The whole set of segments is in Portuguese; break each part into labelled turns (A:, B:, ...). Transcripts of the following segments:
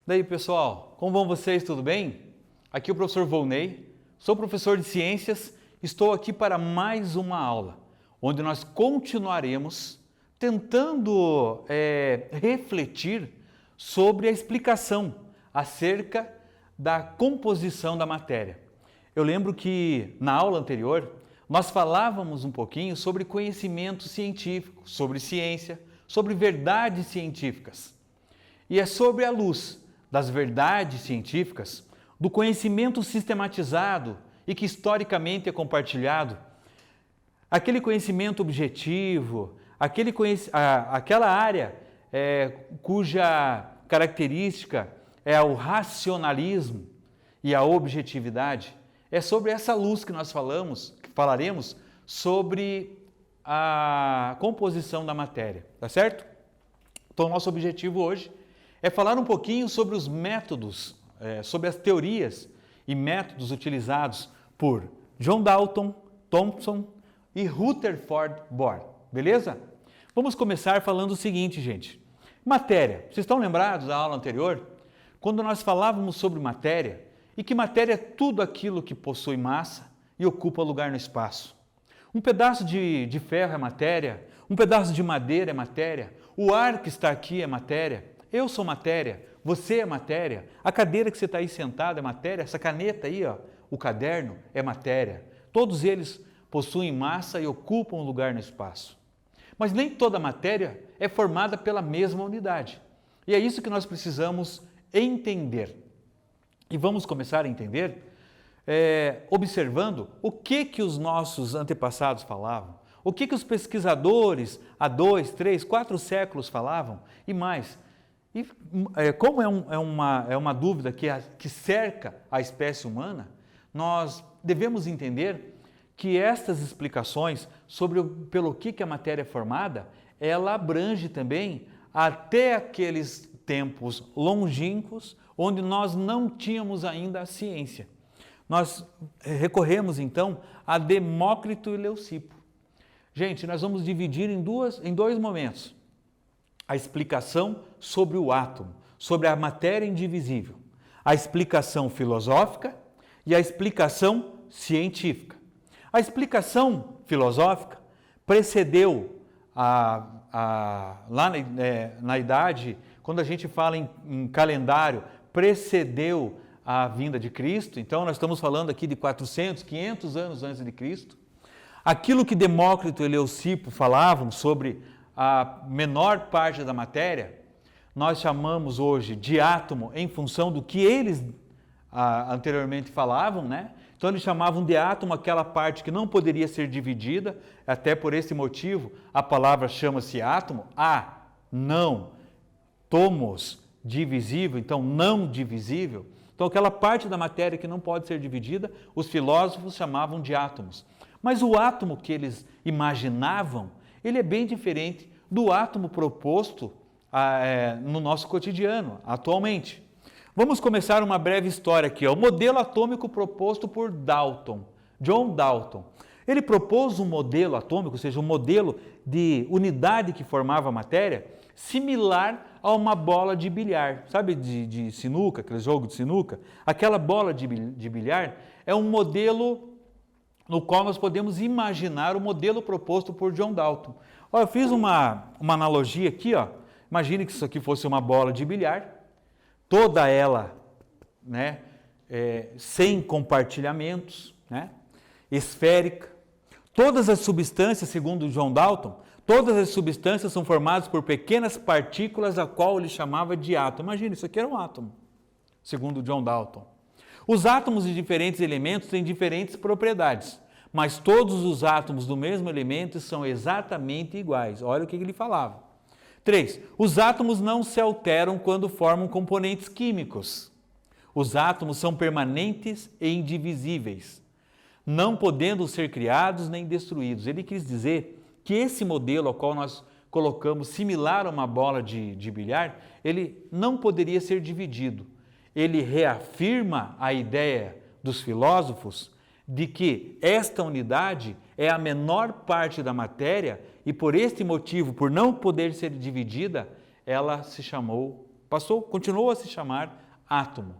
A: Daí, pessoal, como vão vocês? Tudo bem? Aqui é o professor Volney, sou professor de ciências, estou aqui para mais uma aula, onde nós continuaremos tentando refletir sobre a explicação acerca da composição da matéria. Eu lembro que na aula anterior nós falávamos um pouquinho sobre conhecimento científico, sobre ciência, sobre verdades científicas. E é sobre a luz das verdades científicas, do conhecimento sistematizado e que historicamente é compartilhado, aquele conhecimento objetivo, aquela área cuja característica é o racionalismo e a objetividade, é sobre essa luz que nós falaremos sobre a composição da matéria, tá certo? Então, nosso objetivo hoje é falar um pouquinho sobre os métodos, sobre as teorias e métodos utilizados por John Dalton, Thomson e Rutherford Bohr, beleza? Vamos começar falando o seguinte, gente. Matéria, vocês estão lembrados da aula anterior? Quando nós falávamos sobre matéria, e que matéria é tudo aquilo que possui massa e ocupa lugar no espaço. Um pedaço de ferro é matéria, um pedaço de madeira é matéria, o ar que está aqui é matéria, eu sou matéria, você é matéria, a cadeira que você está aí sentado é matéria, essa caneta aí, ó, o caderno é matéria. Todos eles possuem massa e ocupam lugar no espaço. Mas nem toda matéria é formada pela mesma unidade. E é isso que nós precisamos entender. E vamos começar a entender observando o que os nossos antepassados falavam, o que os pesquisadores há 2, 3, 4 séculos falavam e mais. E como é uma dúvida que cerca a espécie humana, nós devemos entender que estas explicações sobre pelo que a matéria é formada, ela abrange também até aqueles tempos longínquos onde nós não tínhamos ainda a ciência. Nós recorremos então a Demócrito e Leucipo. Gente, nós vamos dividir em dois momentos. A explicação sobre o átomo, sobre a matéria indivisível. A explicação filosófica e a explicação científica. A explicação filosófica precedeu lá na idade, quando a gente fala em calendário, precedeu a vinda de Cristo. Então, nós estamos falando aqui de 400, 500 anos antes de Cristo. Aquilo que Demócrito e Leucipo falavam sobre a menor parte da matéria, nós chamamos hoje de átomo em função do que eles anteriormente falavam, né? Então, eles chamavam de átomo aquela parte que não poderia ser dividida, até por esse motivo a palavra chama-se átomo, não, tomos, divisível, então não divisível. Então, aquela parte da matéria que não pode ser dividida, os filósofos chamavam de átomos. Mas o átomo que eles imaginavam, ele é bem diferente do átomo proposto no nosso cotidiano, atualmente. Vamos começar uma breve história aqui. O modelo atômico proposto por Dalton, John Dalton. Ele propôs um modelo atômico, ou seja, um modelo de unidade que formava a matéria, similar a uma bola de bilhar. Sabe de sinuca, aquele jogo de sinuca? Aquela bola de bilhar é um modelo no qual nós podemos imaginar o modelo proposto por John Dalton. Olha, eu fiz uma analogia aqui, ó. Imagine que isso aqui fosse uma bola de bilhar, toda ela, né, sem compartilhamentos, né, esférica. Todas as substâncias, segundo John Dalton, todas as substâncias são formadas por pequenas partículas, a qual ele chamava de átomo. Imagina, isso aqui era um átomo, segundo John Dalton. Os átomos de diferentes elementos têm diferentes propriedades, mas todos os átomos do mesmo elemento são exatamente iguais. Olha o que ele falava. 3. Os átomos não se alteram quando formam componentes químicos. Os átomos são permanentes e indivisíveis, não podendo ser criados nem destruídos. Ele quis dizer que esse modelo ao qual nós colocamos similar a uma bola de bilhar, ele não poderia ser dividido. Ele reafirma a ideia dos filósofos de que esta unidade é a menor parte da matéria e por este motivo, por não poder ser dividida, ela se chamou continuou a se chamar átomo.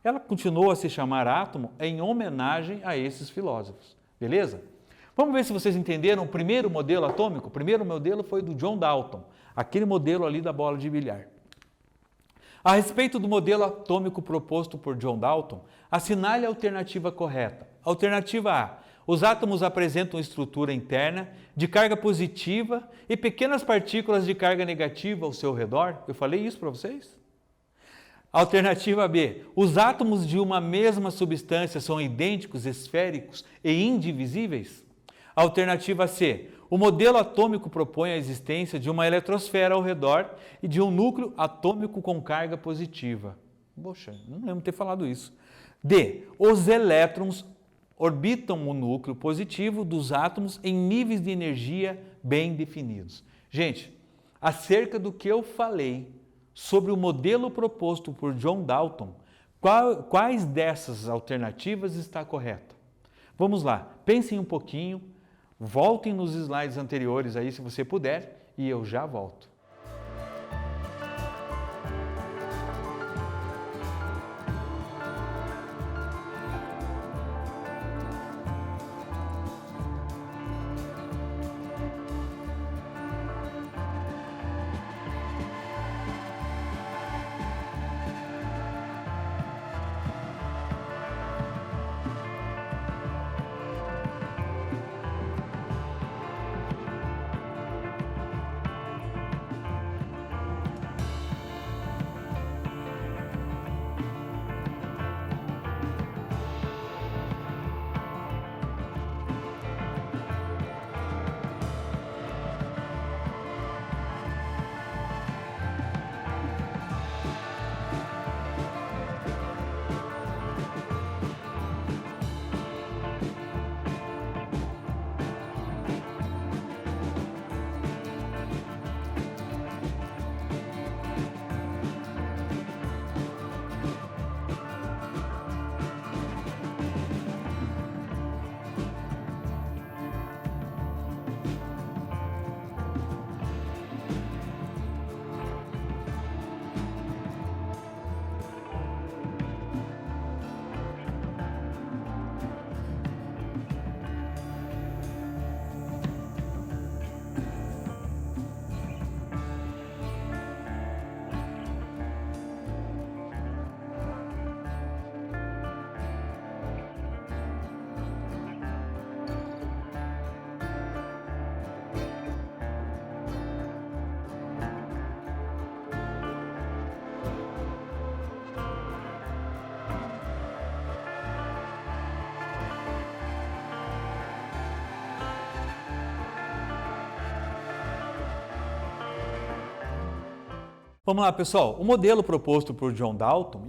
A: Ela continuou a se chamar átomo em homenagem a esses filósofos, beleza? Vamos ver se vocês entenderam o primeiro modelo atômico? O primeiro modelo foi do John Dalton, aquele modelo ali da bola de bilhar. A respeito do modelo atômico proposto por John Dalton, assinale a alternativa correta. Alternativa A: os átomos apresentam estrutura interna de carga positiva e pequenas partículas de carga negativa ao seu redor. Eu falei isso para vocês? Alternativa B: os átomos de uma mesma substância são idênticos, esféricos e indivisíveis? Alternativa C: o modelo atômico propõe a existência de uma eletrosfera ao redor e de um núcleo atômico com carga positiva. Poxa, não lembro de ter falado isso. D: os elétrons orbitam o núcleo positivo dos átomos em níveis de energia bem definidos. Gente, acerca do que eu falei sobre o modelo proposto por John Dalton, quais dessas alternativas está correta? Vamos lá, pensem um pouquinho, voltem nos slides anteriores aí se você puder e eu já volto. Vamos lá, pessoal. O modelo proposto por John Dalton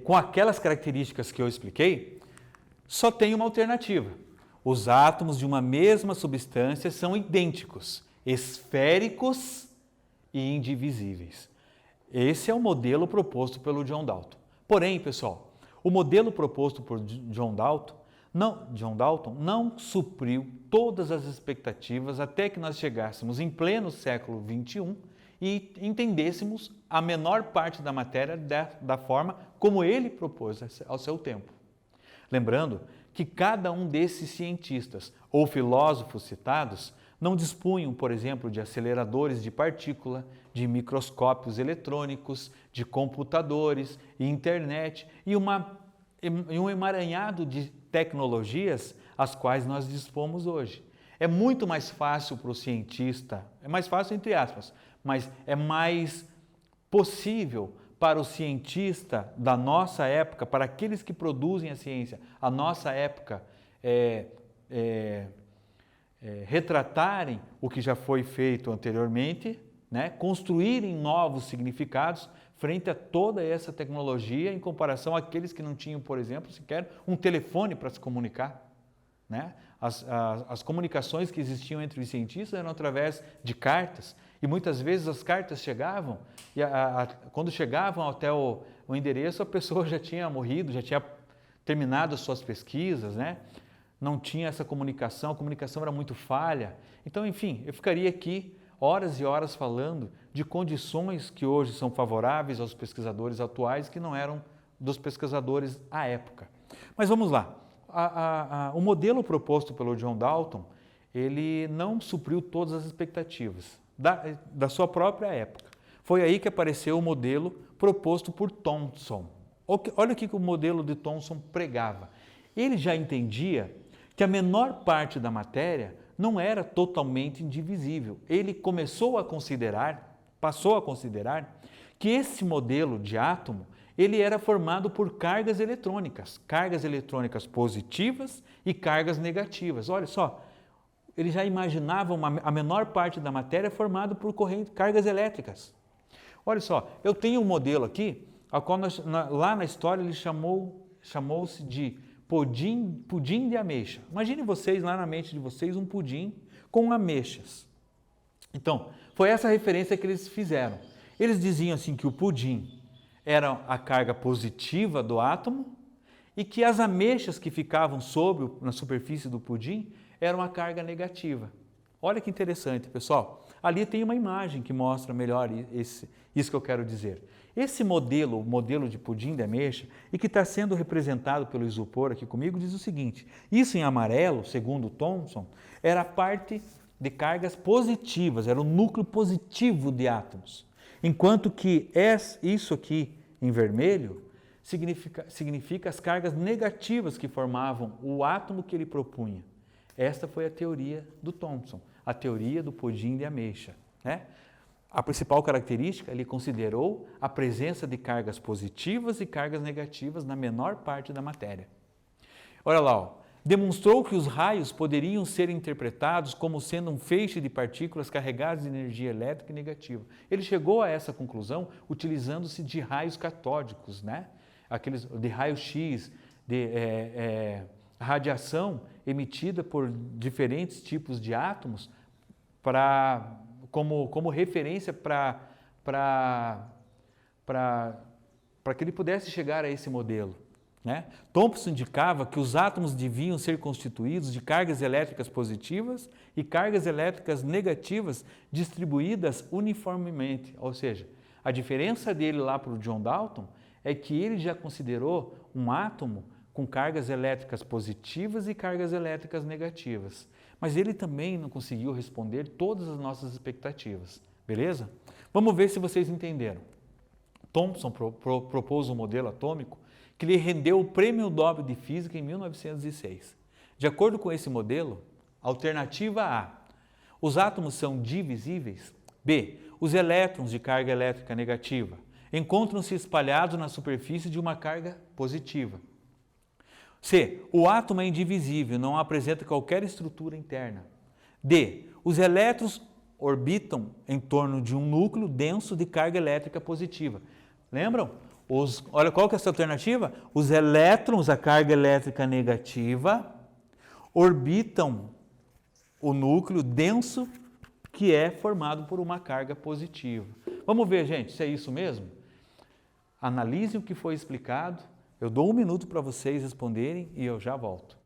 A: com aquelas características que eu expliquei, só tem uma alternativa. Os átomos de uma mesma substância são idênticos, esféricos e indivisíveis. Esse é o modelo proposto pelo John Dalton. Porém, pessoal, o modelo proposto por John Dalton não supriu todas as expectativas até que nós chegássemos em pleno século XXI e entendêssemos a menor parte da matéria da forma como ele propôs ao seu tempo. Lembrando que cada um desses cientistas ou filósofos citados não dispunham, por exemplo, de aceleradores de partícula, de microscópios eletrônicos, de computadores, internet e um emaranhado de tecnologias às quais nós dispomos hoje. É muito mais fácil para o cientista, é mais fácil entre aspas, mas é mais possível para o cientista da nossa época, para aqueles que produzem a ciência, a nossa época, retratarem o que já foi feito anteriormente, né? Construírem novos significados frente a toda essa tecnologia em comparação àqueles que não tinham, por exemplo, sequer um telefone para se comunicar, né? As comunicações que existiam entre os cientistas eram através de cartas e muitas vezes as cartas chegavam e quando chegavam até o endereço a pessoa já tinha morrido, já tinha terminado as suas pesquisas, né? Não tinha essa comunicação, a comunicação era muito falha. Então, enfim, eu ficaria aqui horas e horas falando de condições que hoje são favoráveis aos pesquisadores atuais que não eram dos pesquisadores à época. Mas vamos lá. O modelo proposto pelo John Dalton, ele não supriu todas as expectativas da sua própria época. Foi aí que apareceu o modelo proposto por Thomson. Olha o que o modelo de Thomson pregava. Ele já entendia que a menor parte da matéria não era totalmente indivisível. Ele passou a considerar que esse modelo de átomo, ele era formado por cargas eletrônicas positivas e cargas negativas. Olha só, ele já imaginava a menor parte da matéria formada por cargas elétricas. Olha só, eu tenho um modelo aqui, lá na história ele chamou-se de pudim de ameixa. Imagine vocês, lá na mente de vocês, um pudim com ameixas. Então, foi essa referência que eles fizeram. Eles diziam assim que o pudim era a carga positiva do átomo e que as ameixas que ficavam na superfície do pudim eram a carga negativa. Olha que interessante, pessoal. Ali tem uma imagem que mostra melhor isso que eu quero dizer. Esse modelo, o modelo de pudim de ameixa, e que está sendo representado pelo isopor aqui comigo, diz o seguinte: isso em amarelo, segundo Thomson, era a parte de cargas positivas, era o núcleo positivo de átomos. Enquanto que isso aqui em vermelho significa as cargas negativas que formavam o átomo que ele propunha. Esta foi a teoria do Thomson, a teoria do pudim de ameixa, né? A principal característica, ele considerou a presença de cargas positivas e cargas negativas na menor parte da matéria. Olha lá, ó. Demonstrou que os raios poderiam ser interpretados como sendo um feixe de partículas carregadas de energia elétrica e negativa. Ele chegou a essa conclusão utilizando-se de raios catódicos, né? Aqueles de raio-x, de radiação emitida por diferentes tipos de átomos como referência para que ele pudesse chegar a esse modelo, né? Thomson indicava que os átomos deviam ser constituídos de cargas elétricas positivas e cargas elétricas negativas distribuídas uniformemente. Ou seja, a diferença dele lá para o John Dalton é que ele já considerou um átomo com cargas elétricas positivas e cargas elétricas negativas. Mas ele também não conseguiu responder todas as nossas expectativas, beleza? Vamos ver se vocês entenderam. Thomson propôs um modelo atômico que lhe rendeu o Prêmio Nobel de Física em 1906. De acordo com esse modelo, alternativa A, os átomos são divisíveis. B, os elétrons de carga elétrica negativa encontram-se espalhados na superfície de uma carga positiva. C, o átomo é indivisível, não apresenta qualquer estrutura interna. D, os elétrons orbitam em torno de um núcleo denso de carga elétrica positiva. Lembram? Olha qual que é essa alternativa? Os elétrons, a carga elétrica negativa, orbitam o núcleo denso que é formado por uma carga positiva. Vamos ver, gente, se é isso mesmo? Analise o que foi explicado. Eu dou 1 minuto para vocês responderem e eu já volto.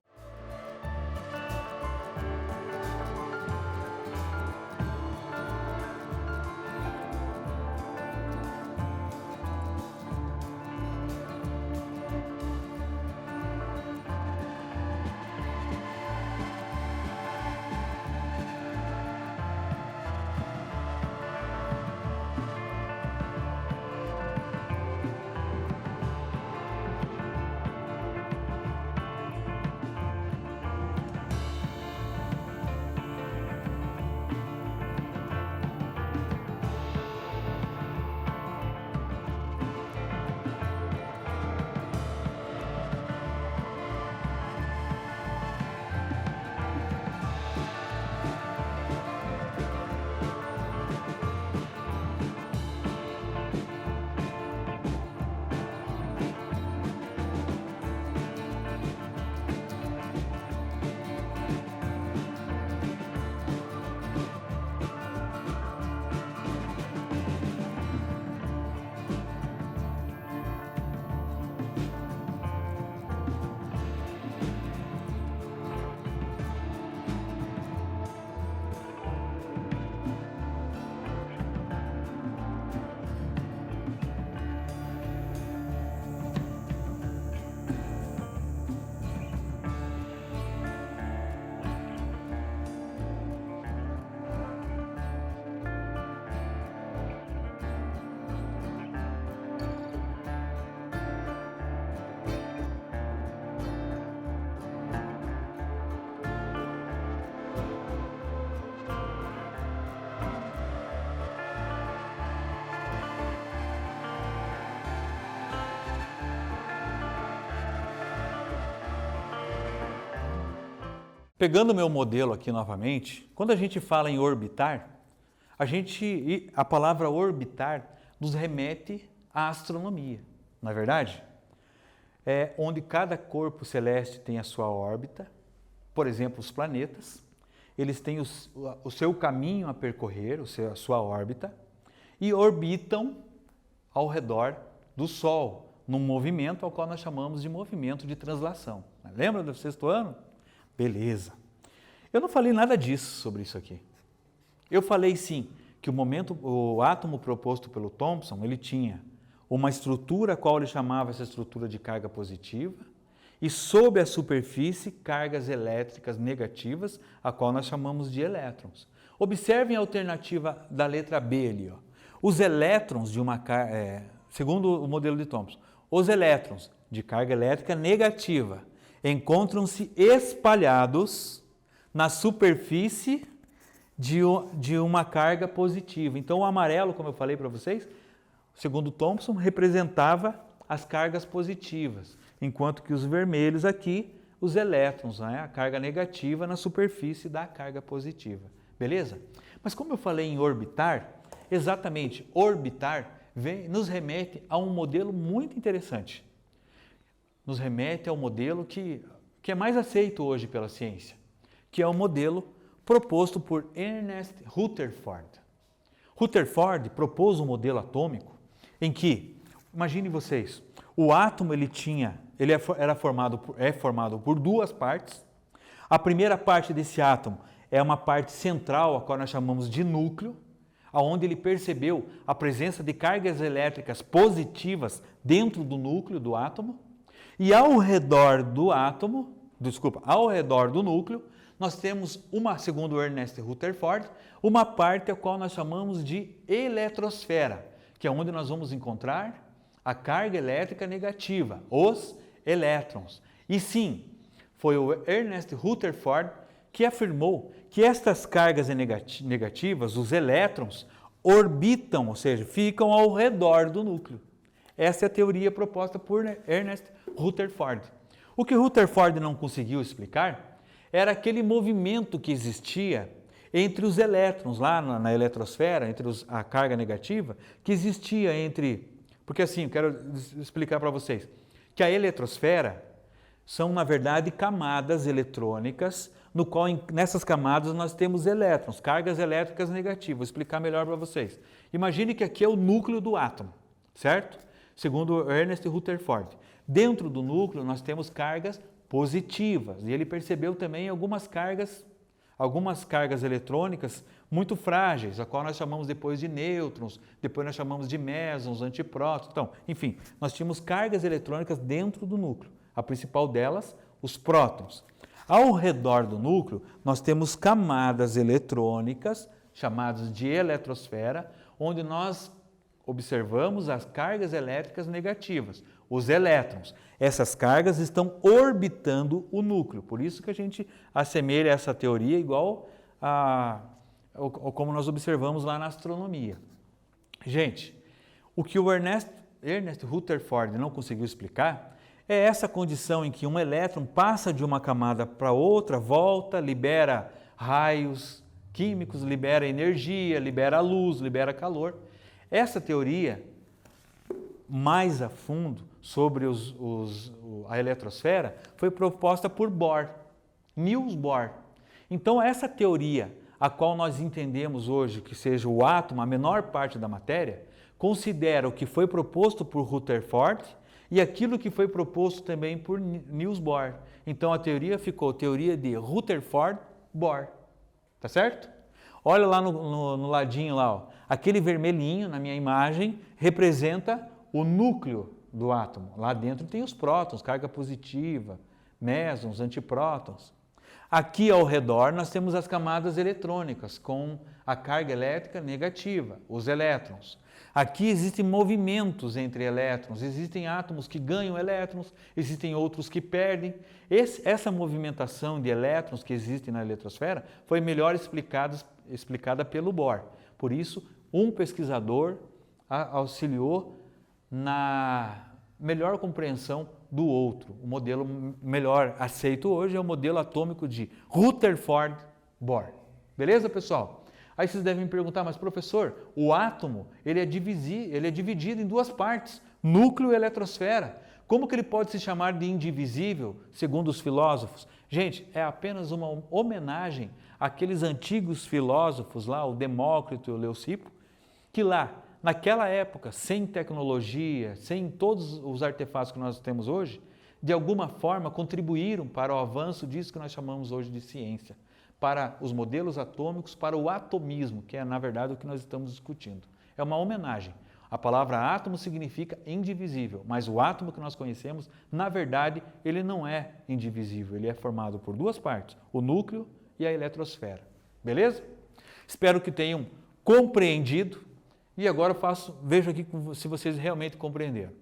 A: Pegando o meu modelo aqui novamente, quando a gente fala em orbitar, a palavra orbitar nos remete à astronomia, não é verdade? É onde cada corpo celeste tem a sua órbita, por exemplo, os planetas, eles têm o seu caminho a percorrer, a sua órbita, e orbitam ao redor do Sol, num movimento ao qual nós chamamos de movimento de translação. Lembra do sexto ano? Beleza. Eu não falei nada disso sobre isso aqui. Eu falei sim que o átomo proposto pelo Thomson, ele tinha uma estrutura a qual ele chamava essa estrutura de carga positiva e sob a superfície cargas elétricas negativas, a qual nós chamamos de elétrons. Observem a alternativa da letra B ali, ó. Os elétrons de segundo o modelo de Thomson, os elétrons de carga elétrica negativa encontram-se espalhados na superfície de uma carga positiva. Então, o amarelo, como eu falei para vocês, segundo Thomson, representava as cargas positivas, enquanto que os vermelhos aqui, os elétrons, né? A carga negativa na superfície da carga positiva. Beleza? Mas como eu falei em orbitar, exatamente, orbitar nos remete a um modelo muito interessante. Nos remete ao modelo que é mais aceito hoje pela ciência, que é o modelo proposto por Ernest Rutherford. Rutherford propôs um modelo atômico em que, imagine vocês, o átomo é formado por duas partes. A primeira parte desse átomo é uma parte central, a qual nós chamamos de núcleo, onde ele percebeu a presença de cargas elétricas positivas dentro do núcleo do átomo, e ao redor do núcleo, nós temos segundo Ernest Rutherford, uma parte a qual nós chamamos de eletrosfera, que é onde nós vamos encontrar a carga elétrica negativa, os elétrons. E sim, foi o Ernest Rutherford que afirmou que estas cargas negativas, os elétrons, orbitam, ou seja, ficam ao redor do núcleo. Essa é a teoria proposta por Ernest Rutherford. O que Rutherford não conseguiu explicar era aquele movimento que existia entre os elétrons, lá na eletrosfera, entre a carga negativa, que existia porque assim, quero explicar para vocês, que a eletrosfera são, na verdade, camadas eletrônicas, no qual nessas camadas nós temos elétrons, cargas elétricas negativas. Vou explicar melhor para vocês. Imagine que aqui é o núcleo do átomo, certo? Segundo Ernest Rutherford. Dentro do núcleo nós temos cargas positivas, e ele percebeu também algumas cargas eletrônicas muito frágeis, a qual nós chamamos depois de nêutrons, depois nós chamamos de mesons, antiprótons. Então, enfim, nós tínhamos cargas eletrônicas dentro do núcleo, a principal delas, os prótons. Ao redor do núcleo, nós temos camadas eletrônicas, chamadas de eletrosfera, onde nós observamos as cargas elétricas negativas, os elétrons. Essas cargas estão orbitando o núcleo, por isso que a gente assemelha essa teoria igual como nós observamos lá na astronomia. Gente, o que o Ernest Rutherford não conseguiu explicar é essa condição em que um elétron passa de uma camada para outra, volta, libera raios químicos, libera energia, libera luz, libera calor. Essa teoria, mais a fundo, sobre a eletrosfera, foi proposta por Bohr, Niels Bohr. Então, essa teoria, a qual nós entendemos hoje que seja o átomo, a menor parte da matéria, considera o que foi proposto por Rutherford e aquilo que foi proposto também por Niels Bohr. Então, a teoria ficou teoria de Rutherford-Bohr. Tá certo? Olha lá no ladinho lá, ó. Aquele vermelhinho na minha imagem representa o núcleo do átomo. Lá dentro tem os prótons, carga positiva, mesons, antiprótons. Aqui ao redor nós temos as camadas eletrônicas com a carga elétrica negativa, os elétrons. Aqui existem movimentos entre elétrons, existem átomos que ganham elétrons, existem outros que perdem. Essa movimentação de elétrons que existe na eletrosfera foi melhor explicada pelo Bohr. Por isso, um pesquisador auxiliou na melhor compreensão do outro. O modelo melhor aceito hoje é o modelo atômico de Rutherford Bohr. Beleza, pessoal? Aí vocês devem me perguntar, mas professor, o átomo ele é dividido em duas partes, núcleo e eletrosfera. Como que ele pode se chamar de indivisível, segundo os filósofos? Gente, é apenas uma homenagem àqueles antigos filósofos lá, o Demócrito e o Leucipo, que lá, naquela época, sem tecnologia, sem todos os artefatos que nós temos hoje, de alguma forma contribuíram para o avanço disso que nós chamamos hoje de ciência, para os modelos atômicos, para o atomismo, que é na verdade o que nós estamos discutindo. É uma homenagem. A palavra átomo significa indivisível, mas o átomo que nós conhecemos, na verdade, ele não é indivisível, ele é formado por duas partes, o núcleo e a eletrosfera. Beleza? Espero que tenham compreendido e agora vejo aqui se vocês realmente compreenderam.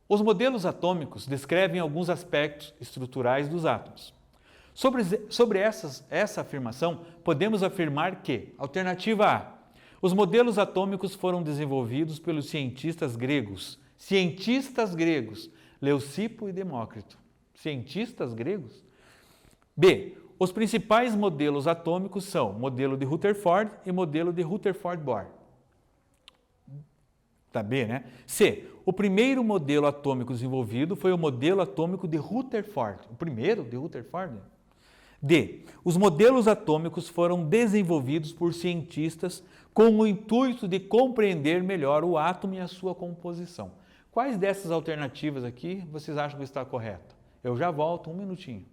A: Os modelos atômicos descrevem alguns aspectos estruturais dos átomos. Sobre essa afirmação, podemos afirmar que, alternativa A, os modelos atômicos foram desenvolvidos pelos cientistas gregos, Leucipo e Demócrito. Cientistas gregos? B, os principais modelos atômicos são modelo de Rutherford e modelo de Rutherford-Bohr. Tá B, né? C, o primeiro modelo atômico desenvolvido foi o modelo atômico de Rutherford. O primeiro de Rutherford? D, os modelos atômicos foram desenvolvidos por cientistas com o intuito de compreender melhor o átomo e a sua composição. Quais dessas alternativas aqui vocês acham que está correta? Eu já volto, um minutinho.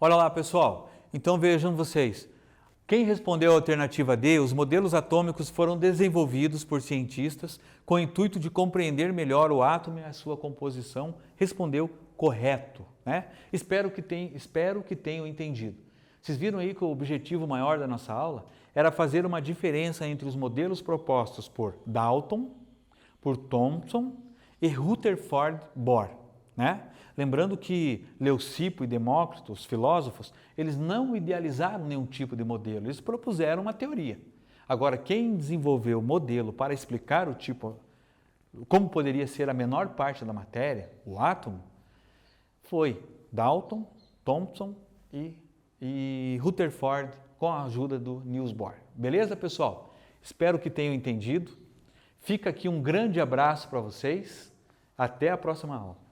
A: Olha lá, pessoal. Então vejam vocês. Quem respondeu a alternativa D, os modelos atômicos foram desenvolvidos por cientistas com o intuito de compreender melhor o átomo e a sua composição, respondeu correto, né? Espero que tenham entendido. Vocês viram aí que o objetivo maior da nossa aula era fazer uma diferença entre os modelos propostos por Dalton, por Thomson e Rutherford Bohr, né? Lembrando que Leucipo e Demócrito, os filósofos, eles não idealizaram nenhum tipo de modelo, eles propuseram uma teoria. Agora, quem desenvolveu o modelo para explicar o tipo, como poderia ser a menor parte da matéria, o átomo, foi Dalton, Thomson e Rutherford com a ajuda do Niels Bohr. Beleza, pessoal? Espero que tenham entendido. Fica aqui um grande abraço para vocês. Até a próxima aula.